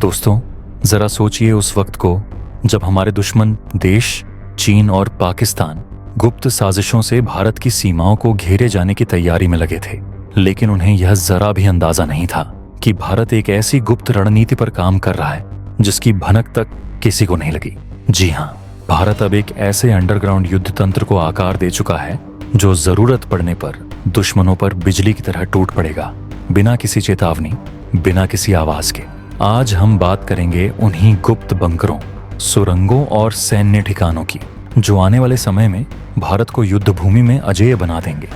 दोस्तों, जरा सोचिए उस वक्त को जब हमारे दुश्मन देश चीन और पाकिस्तान गुप्त साजिशों से भारत की सीमाओं को घेरे जाने की तैयारी में लगे थे। लेकिन उन्हें यह जरा भी अंदाजा नहीं था कि भारत एक ऐसी गुप्त रणनीति पर काम कर रहा है जिसकी भनक तक किसी को नहीं लगी। जी हाँ, भारत अब एक ऐसे अंडरग्राउंड युद्ध तंत्र को आकार दे चुका है जो जरूरत पड़ने पर दुश्मनों पर बिजली की तरह टूट पड़ेगा, बिना किसी चेतावनी, बिना किसी आवाज के। आज हम बात करेंगे उन्हीं गुप्त बंकरों, सुरंगों और सैन्य ठिकानों की जो आने वाले समय में भारत को युद्ध भूमि में अजेय बना देंगे।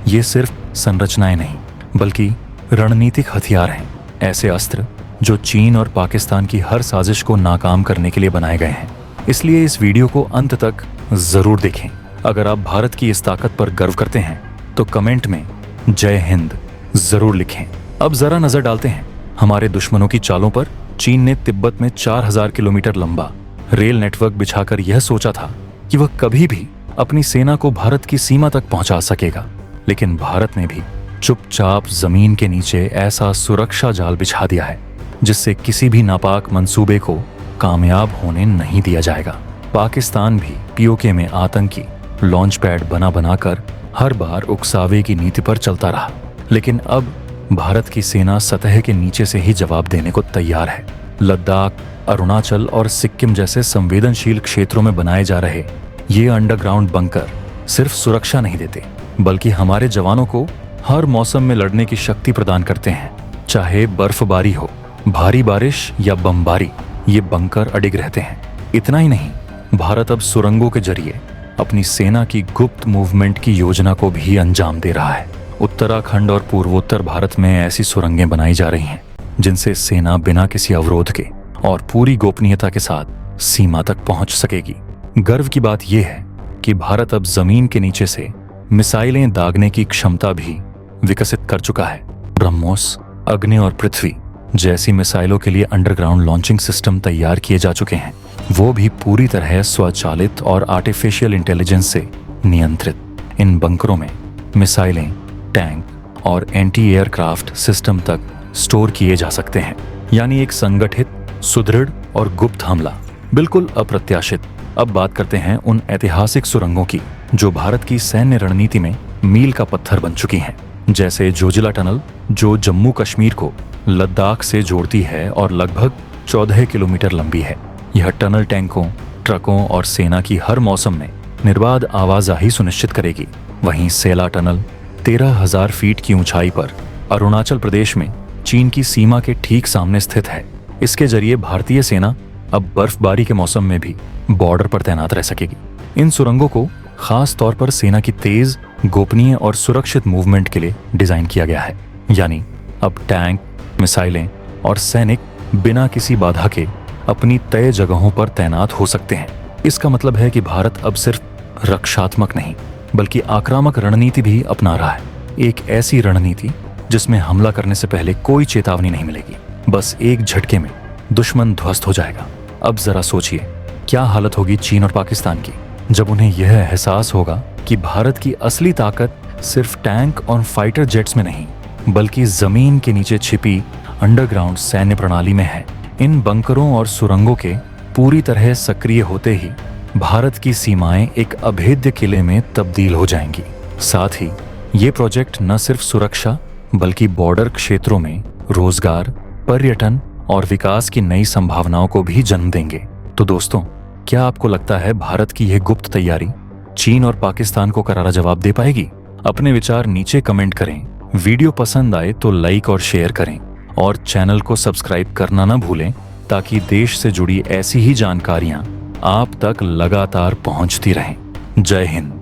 ये सिर्फ संरचनाएं नहीं बल्कि रणनीतिक हथियार हैं, ऐसे अस्त्र जो चीन और पाकिस्तान की हर साजिश को नाकाम करने के लिए बनाए गए हैं। इसलिए इस वीडियो को अंत तक जरूर देखें। अगर आप भारत की इस ताकत पर गर्व करते हैं तो कमेंट में जय हिंद जरूर लिखें। अब जरा नजर डालते हैं हमारे दुश्मनों की चालों पर। चीन ने तिब्बत में 4000 किलोमीटर लंबा रेल नेटवर्क बिछाकर यह सोचा था कि वह कभी भी अपनी सेना को भारत की सीमा तक पहुंचा सकेगा, लेकिन भारत ने भी चुपचाप जमीन के नीचे ऐसा सुरक्षा जाल बिछा दिया है जिससे किसी भी नापाक मंसूबे को कामयाब होने नहीं दिया जाएगा। पाकिस्तान भी पीओके में आतंकी लॉन्च पैड बना बनाकर हर बार उकसावे की नीति पर चलता रहा, लेकिन अब भारत की सेना सतह के नीचे से ही जवाब देने को तैयार है। लद्दाख, अरुणाचल और सिक्किम जैसे संवेदनशील क्षेत्रों में बनाए जा रहे ये अंडरग्राउंड बंकर सिर्फ सुरक्षा नहीं देते बल्कि हमारे जवानों को हर मौसम में लड़ने की शक्ति प्रदान करते हैं। चाहे बर्फबारी हो, भारी बारिश या बमबारी, ये बंकर अडिग रहते हैं। इतना ही नहीं, भारत अब सुरंगों के जरिए अपनी सेना की गुप्त मूवमेंट की योजना को भी अंजाम दे रहा है। उत्तराखंड और पूर्वोत्तर भारत में ऐसी सुरंगें बनाई जा रही हैं जिनसे सेना बिना किसी अवरोध के और पूरी गोपनीयता के साथ सीमा तक पहुंच सकेगी। गर्व की बात यह है कि भारत अब जमीन के नीचे से मिसाइलें दागने की क्षमता भी विकसित कर चुका है। ब्रह्मोस, अग्नि और पृथ्वी जैसी मिसाइलों के लिए अंडरग्राउंड लॉन्चिंग सिस्टम तैयार किए जा चुके हैं, वो भी पूरी तरह स्वचालित और आर्टिफिशियल इंटेलिजेंस से नियंत्रित। इन बंकरों में मिसाइलें, टैंक और एंटी एयरक्राफ्ट सिस्टम तक स्टोर किए जा सकते हैं, यानी एक संगठित, सुदृढ़ और गुप्त हमला, बिल्कुल अप्रत्याशित। अब बात करते हैं उन ऐतिहासिक सुरंगों की जो भारत की सैन्य रणनीति में मील का पत्थर बन चुकी हैं, जैसे जोजिला टनल जो जम्मू कश्मीर को लद्दाख से जोड़ती है और लगभग 14 किलोमीटर लंबी है। यह टनल टैंकों, ट्रकों और सेना की हर मौसम में निर्बाध आवाजाही सुनिश्चित करेगी। वहीं सेला टनल 13,000 फीट की ऊंचाई पर अरुणाचल प्रदेश में चीन की सीमा के ठीक सामने स्थित है। इसके जरिए भारतीय सेना अब बर्फबारी के मौसम में भी बॉर्डर पर तैनात रह सकेगी। इन सुरंगों को खास तौर पर सेना की तेज, गोपनीय और सुरक्षित मूवमेंट के लिए डिजाइन किया गया है, यानी अब टैंक, मिसाइलें और सैनिक बिना किसी बाधा के अपनी तय जगहों पर तैनात हो सकते हैं। इसका मतलब है कि भारत अब सिर्फ रक्षात्मक नहीं बल्कि आक्रामक रणनीति भी अपना रहा है। एक ऐसी रणनीति जिसमें हमला करने से पहले कोई चेतावनी नहीं मिलेगी, बस एक झटके में दुश्मन ध्वस्त हो जाएगा। अब जरा सोचिए क्या हालत होगी चीन और पाकिस्तान की जब उन्हें यह एहसास होगा कि भारत की असली ताकत सिर्फ टैंक और फाइटर जेट्स में नहीं बल्कि जमीन के नीचे छिपी अंडरग्राउंड सैन्य प्रणाली में है। इन बंकरों और सुरंगों के पूरी तरह सक्रिय होते ही भारत की सीमाएं एक अभेद्य किले में तब्दील हो जाएंगी। साथ ही ये प्रोजेक्ट न सिर्फ सुरक्षा बल्कि बॉर्डर क्षेत्रों में रोजगार, पर्यटन और विकास की नई संभावनाओं को भी जन्म देंगे। तो दोस्तों, क्या आपको लगता है भारत की यह गुप्त तैयारी चीन और पाकिस्तान को करारा जवाब दे पाएगी? अपने विचार नीचे कमेंट करें। वीडियो पसंद आए तो लाइक और शेयर करें और चैनल को सब्सक्राइब करना न भूलें ताकि देश से जुड़ी ऐसी ही जानकारियां आप तक लगातार पहुंचती रहें। जय हिंद।